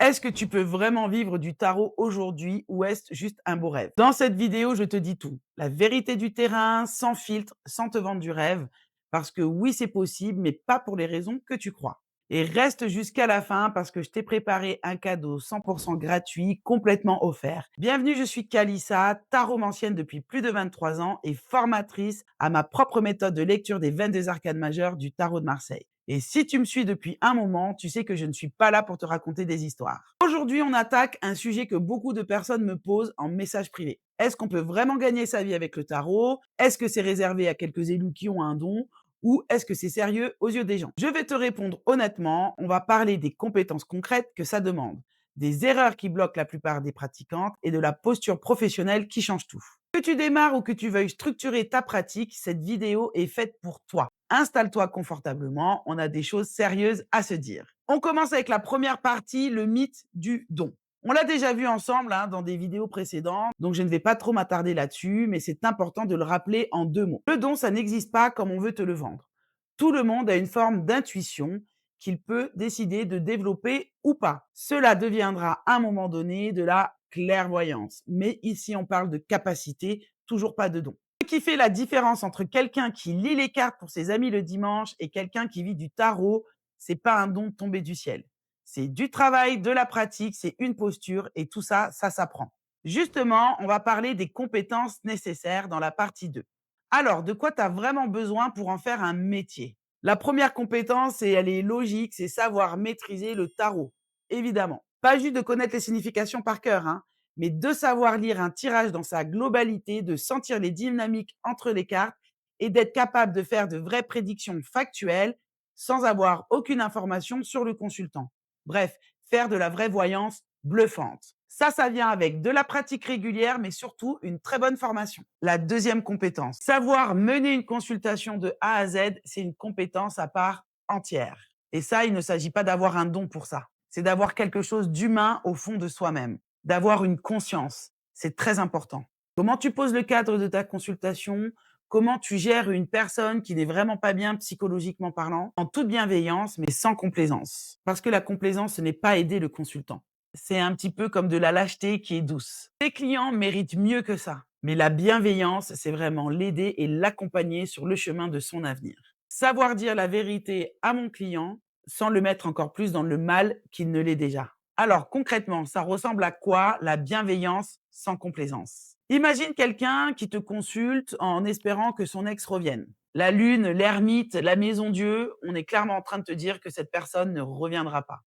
Est-ce que tu peux vraiment vivre du tarot aujourd'hui ou est-ce juste un beau rêve? Dans cette vidéo, je te dis tout. La vérité du terrain, sans filtre, sans te vendre du rêve. Parce que oui, c'est possible, mais pas pour les raisons que tu crois. Et reste jusqu'à la fin parce que je t'ai préparé un cadeau 100% gratuit, complètement offert. Bienvenue, je suis Kalissa, taromancienne depuis plus de 23 ans et formatrice à ma propre méthode de lecture des 22 arcanes majeures du tarot de Marseille. Et si tu me suis depuis un moment, tu sais que je ne suis pas là pour te raconter des histoires. Aujourd'hui, on attaque un sujet que beaucoup de personnes me posent en message privé. Est-ce qu'on peut vraiment gagner sa vie avec le tarot? Est-ce que c'est réservé à quelques élus qui ont un don? Ou est-ce que c'est sérieux aux yeux des gens? Je vais te répondre honnêtement. On va parler des compétences concrètes que ça demande, des erreurs qui bloquent la plupart des pratiquantes et de la posture professionnelle qui change tout. Que tu démarres ou que tu veuilles structurer ta pratique, cette vidéo est faite pour toi. Installe-toi confortablement, on a des choses sérieuses à se dire. On commence avec la première partie, le mythe du don. On l'a déjà vu ensemble dans des vidéos précédentes, donc je ne vais pas trop m'attarder là-dessus, mais c'est important de le rappeler en deux mots. Le don, ça n'existe pas comme on veut te le vendre. Tout le monde a une forme d'intuition qu'il peut décider de développer ou pas. Cela deviendra à un moment donné de la clairvoyance. Mais ici, on parle de capacité, toujours pas de don. Ce qui fait la différence entre quelqu'un qui lit les cartes pour ses amis le dimanche et quelqu'un qui vit du tarot, c'est pas un don tombé du ciel. C'est du travail, de la pratique, c'est une posture et tout ça, ça s'apprend. Justement, on va parler des compétences nécessaires dans la partie 2. Alors, de quoi tu as vraiment besoin pour en faire un métier? La première compétence, et elle est logique, c'est savoir maîtriser le tarot, évidemment. Pas juste de connaître les significations par cœur, mais de savoir lire un tirage dans sa globalité, de sentir les dynamiques entre les cartes et d'être capable de faire de vraies prédictions factuelles sans avoir aucune information sur le consultant. Bref, faire de la vraie voyance bluffante. Ça vient avec de la pratique régulière, mais surtout une très bonne formation. La deuxième compétence, savoir mener une consultation de A à Z, c'est une compétence à part entière. Et ça, il ne s'agit pas d'avoir un don pour ça. C'est d'avoir quelque chose d'humain au fond de soi-même, d'avoir une conscience. C'est très important. Comment tu poses le cadre de ta consultation? Comment tu gères une personne qui n'est vraiment pas bien psychologiquement parlant, en toute bienveillance, mais sans complaisance. Parce que la complaisance, ce n'est pas aider le consultant. C'est un petit peu comme de la lâcheté qui est douce. Tes clients méritent mieux que ça. Mais la bienveillance, c'est vraiment l'aider et l'accompagner sur le chemin de son avenir. Savoir dire la vérité à mon client sans le mettre encore plus dans le mal qu'il ne l'est déjà. Alors concrètement, ça ressemble à quoi la bienveillance sans complaisance? Imagine quelqu'un qui te consulte en espérant que son ex revienne. La lune, l'ermite, la maison Dieu, on est clairement en train de te dire que cette personne ne reviendra pas.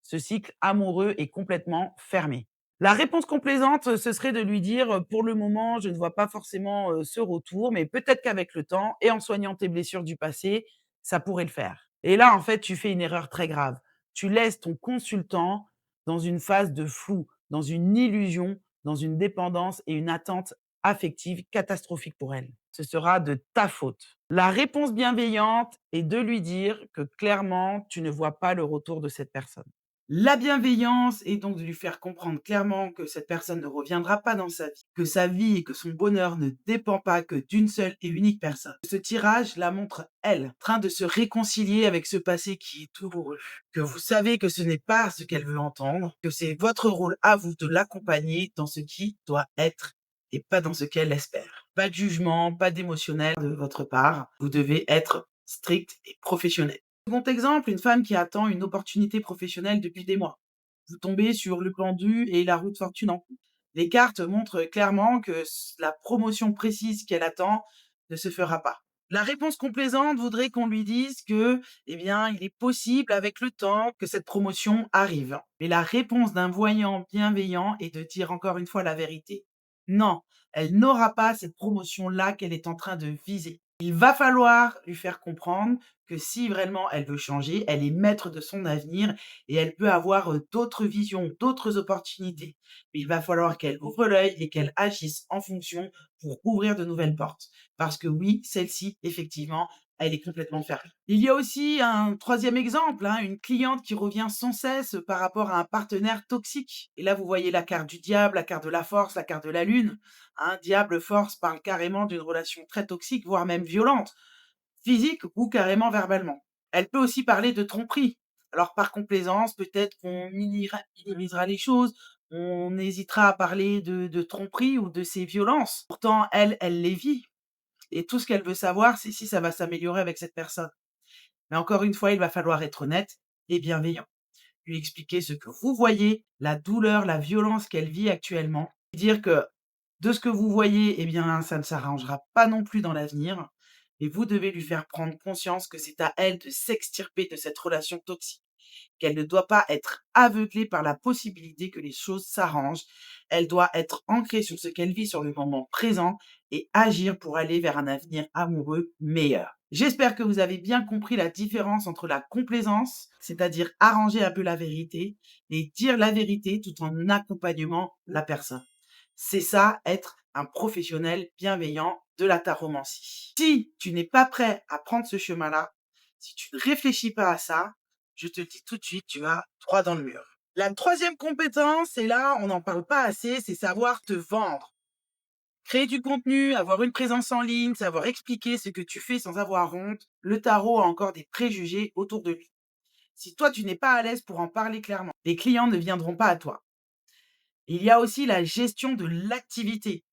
Ce cycle amoureux est complètement fermé. La réponse complaisante, ce serait de lui dire pour le moment, je ne vois pas forcément ce retour, mais peut-être qu'avec le temps et en soignant tes blessures du passé, ça pourrait le faire. Et là, en fait, tu fais une erreur très grave. Tu laisses ton consultant dans une phase de flou, dans une illusion, dans une dépendance et une attente affective catastrophique pour elle. Ce sera de ta faute. La réponse bienveillante est de lui dire que clairement, tu ne vois pas le retour de cette personne. La bienveillance est donc de lui faire comprendre clairement que cette personne ne reviendra pas dans sa vie et que son bonheur ne dépend pas que d'une seule et unique personne. Ce tirage la montre, elle, en train de se réconcilier avec ce passé qui est douloureux. Que vous savez que ce n'est pas ce qu'elle veut entendre, que c'est votre rôle à vous de l'accompagner dans ce qui doit être et pas dans ce qu'elle espère. Pas de jugement, pas d'émotionnel de votre part. Vous devez être strict et professionnel. Second exemple, une femme qui attend une opportunité professionnelle depuis des mois. Vous tombez sur le pendu et la roue de fortune en coupe. Les cartes montrent clairement que la promotion précise qu'elle attend ne se fera pas. La réponse complaisante voudrait qu'on lui dise que, il est possible avec le temps que cette promotion arrive. Mais la réponse d'un voyant bienveillant est de dire encore une fois la vérité. Non, elle n'aura pas cette promotion-là qu'elle est en train de viser. Il va falloir lui faire comprendre que si vraiment elle veut changer, elle est maître de son avenir et elle peut avoir d'autres visions, d'autres opportunités. Mais il va falloir qu'elle ouvre l'œil et qu'elle agisse en fonction pour ouvrir de nouvelles portes. Parce que oui, celle-ci, effectivement, elle est complètement fermée. Il y a aussi un troisième exemple, une cliente qui revient sans cesse par rapport à un partenaire toxique. Et là, vous voyez la carte du diable, la carte de la force, la carte de la lune. Diable, force parle carrément d'une relation très toxique, voire même violente, physique ou carrément verbalement. Elle peut aussi parler de tromperie. Alors par complaisance, peut-être qu'on minimisera les choses, on hésitera à parler de tromperie ou de ses violences. Pourtant, elle les vit et tout ce qu'elle veut savoir, c'est si ça va s'améliorer avec cette personne. Mais encore une fois, il va falloir être honnête et bienveillant. Lui expliquer ce que vous voyez, la douleur, la violence qu'elle vit actuellement. Dire que de ce que vous voyez, eh bien, ça ne s'arrangera pas non plus dans l'avenir. Et vous devez lui faire prendre conscience que c'est à elle de s'extirper de cette relation toxique, qu'elle ne doit pas être aveuglée par la possibilité que les choses s'arrangent. Elle doit être ancrée sur ce qu'elle vit sur le moment présent et agir pour aller vers un avenir amoureux meilleur. J'espère que vous avez bien compris la différence entre la complaisance, c'est-à-dire arranger un peu la vérité, et dire la vérité tout en accompagnant la personne. C'est ça, être un professionnel bienveillant de la taromancie. Si tu n'es pas prêt à prendre ce chemin-là, si tu ne réfléchis pas à ça, je te le dis tout de suite, tu vas droit dans le mur. La troisième compétence, et là, on n'en parle pas assez, c'est savoir te vendre. Créer du contenu, avoir une présence en ligne, savoir expliquer ce que tu fais sans avoir honte. Le tarot a encore des préjugés autour de lui. Si toi, tu n'es pas à l'aise pour en parler clairement, les clients ne viendront pas à toi. Il y a aussi la gestion de l'activité.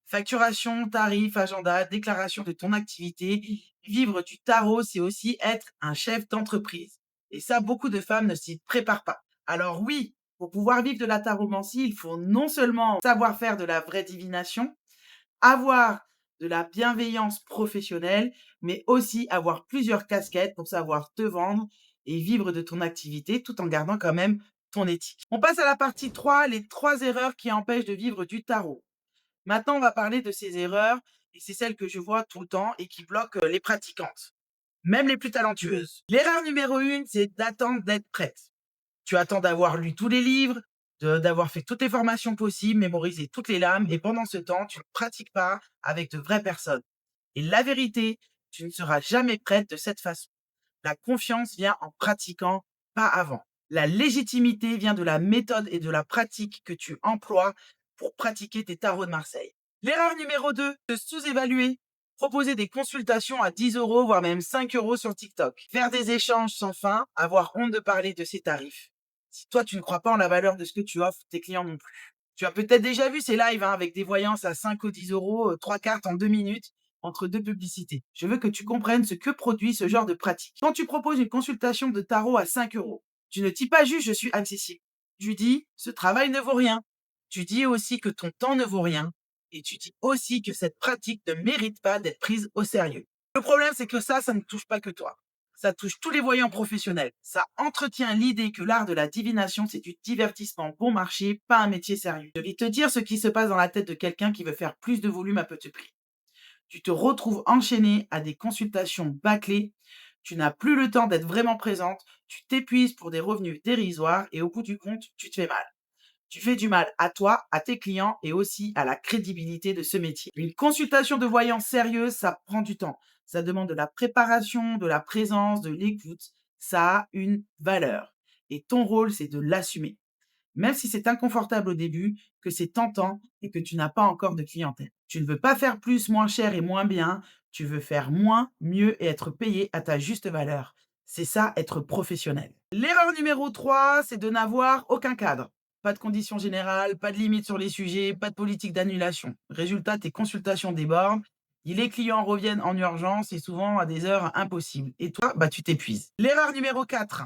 Facturation, tarif, agenda, déclaration de ton activité. Vivre du tarot, c'est aussi être un chef d'entreprise. Et ça, beaucoup de femmes ne s'y préparent pas. Alors oui, pour pouvoir vivre de la taromancie, il faut non seulement savoir faire de la vraie divination, avoir de la bienveillance professionnelle, mais aussi avoir plusieurs casquettes pour savoir te vendre et vivre de ton activité tout en gardant quand même ton éthique. On passe à la partie 3, les 3 erreurs qui empêchent de vivre du tarot. Maintenant, on va parler de ces erreurs et c'est celles que je vois tout le temps et qui bloquent les pratiquantes, même les plus talentueuses. L'erreur numéro 1, c'est d'attendre d'être prête. Tu attends d'avoir lu tous les livres, d'avoir fait toutes les formations possibles, mémorisé toutes les lames, et pendant ce temps, tu ne pratiques pas avec de vraies personnes. Et la vérité, tu ne seras jamais prête de cette façon. La confiance vient en pratiquant, pas avant. La légitimité vient de la méthode et de la pratique que tu emploies pour pratiquer tes tarots de Marseille. L'erreur numéro 2, te sous-évaluer. Proposer des consultations à 10 euros, voire même 5 euros sur TikTok. Faire des échanges sans fin, avoir honte de parler de ses tarifs. Si toi, tu ne crois pas en la valeur de ce que tu offres, tes clients non plus. Tu as peut-être déjà vu ces lives avec des voyances à 5 ou 10 euros, 3 cartes en 2 minutes, entre 2 publicités. Je veux que tu comprennes ce que produit ce genre de pratique. Quand tu proposes une consultation de tarot à 5 euros, tu ne dis pas juste je suis accessible. Tu dis ce travail ne vaut rien. Tu dis aussi que ton temps ne vaut rien. Et tu dis aussi que cette pratique ne mérite pas d'être prise au sérieux. Le problème, c'est que ça ne touche pas que toi. Ça touche tous les voyants professionnels. Ça entretient l'idée que l'art de la divination, c'est du divertissement bon marché, pas un métier sérieux. Je vais te dire ce qui se passe dans la tête de quelqu'un qui veut faire plus de volume à petit prix. Tu te retrouves enchaîné à des consultations bâclées, tu n'as plus le temps d'être vraiment présente, tu t'épuises pour des revenus dérisoires et au bout du compte, tu te fais mal. Tu fais du mal à toi, à tes clients et aussi à la crédibilité de ce métier. Une consultation de voyance sérieuse, ça prend du temps. Ça demande de la préparation, de la présence, de l'écoute. Ça a une valeur. Et ton rôle, c'est de l'assumer. Même si c'est inconfortable au début, que c'est tentant et que tu n'as pas encore de clientèle. Tu ne veux pas faire plus, moins cher et moins bien. Tu veux faire moins, mieux et être payé à ta juste valeur. C'est ça, être professionnel. L'erreur numéro 3, c'est de n'avoir aucun cadre. Pas de conditions générales, pas de limite sur les sujets, pas de politique d'annulation. Résultat, tes consultations débordent. Les clients reviennent en urgence et souvent à des heures impossibles. Et toi, tu t'épuises. L'erreur numéro 4,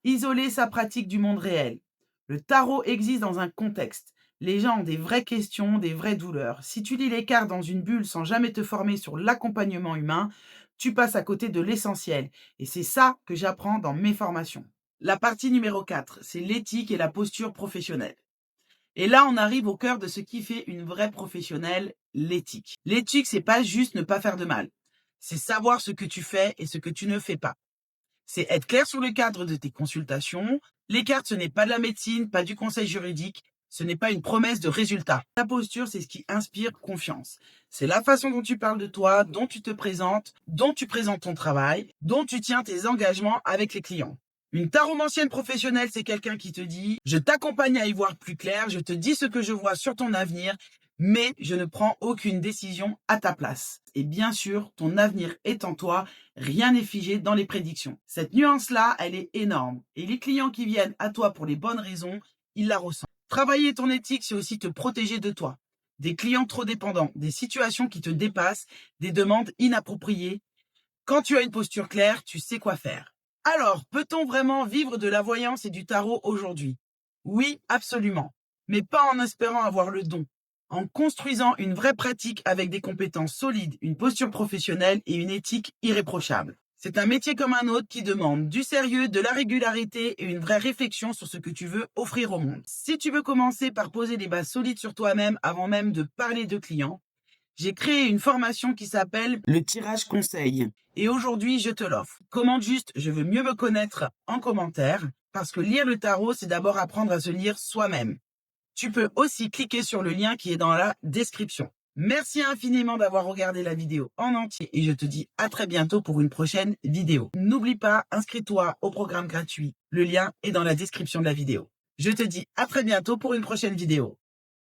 isoler sa pratique du monde réel. Le tarot existe dans un contexte. Les gens ont des vraies questions, des vraies douleurs. Si tu lis les cartes dans une bulle sans jamais te former sur l'accompagnement humain, tu passes à côté de l'essentiel. Et c'est ça que j'apprends dans mes formations. La partie numéro 4, c'est l'éthique et la posture professionnelle. Et là, on arrive au cœur de ce qui fait une vraie professionnelle, l'éthique. L'éthique, c'est pas juste ne pas faire de mal. C'est savoir ce que tu fais et ce que tu ne fais pas. C'est être clair sur le cadre de tes consultations. Les cartes, ce n'est pas de la médecine, pas du conseil juridique. Ce n'est pas une promesse de résultat. Ta posture, c'est ce qui inspire confiance. C'est la façon dont tu parles de toi, dont tu te présentes, dont tu présentes ton travail, dont tu tiens tes engagements avec les clients. Une taromancienne professionnelle, c'est quelqu'un qui te dit « Je t'accompagne à y voir plus clair, je te dis ce que je vois sur ton avenir mais je ne prends aucune décision à ta place. Et bien sûr, ton avenir est en toi, rien n'est figé dans les prédictions. Cette nuance-là, elle est énorme. Et les clients qui viennent à toi pour les bonnes raisons, ils la ressentent. Travailler ton éthique, c'est aussi te protéger de toi. Des clients trop dépendants, des situations qui te dépassent, des demandes inappropriées. Quand tu as une posture claire, tu sais quoi faire. Alors, peut-on vraiment vivre de la voyance et du tarot aujourd'hui? Oui, absolument. Mais pas en espérant avoir le don. En construisant une vraie pratique avec des compétences solides, une posture professionnelle et une éthique irréprochable. C'est un métier comme un autre qui demande du sérieux, de la régularité et une vraie réflexion sur ce que tu veux offrir au monde. Si tu veux commencer par poser des bases solides sur toi-même avant même de parler de clients, j'ai créé une formation qui s'appelle le tirage conseil. Et aujourd'hui, je te l'offre. Commente juste, je veux mieux me connaître en commentaire, parce que lire le tarot, c'est d'abord apprendre à se lire soi-même. Tu peux aussi cliquer sur le lien qui est dans la description. Merci infiniment d'avoir regardé la vidéo en entier et je te dis à très bientôt pour une prochaine vidéo. N'oublie pas, inscris-toi au programme gratuit. Le lien est dans la description de la vidéo. Je te dis à très bientôt pour une prochaine vidéo.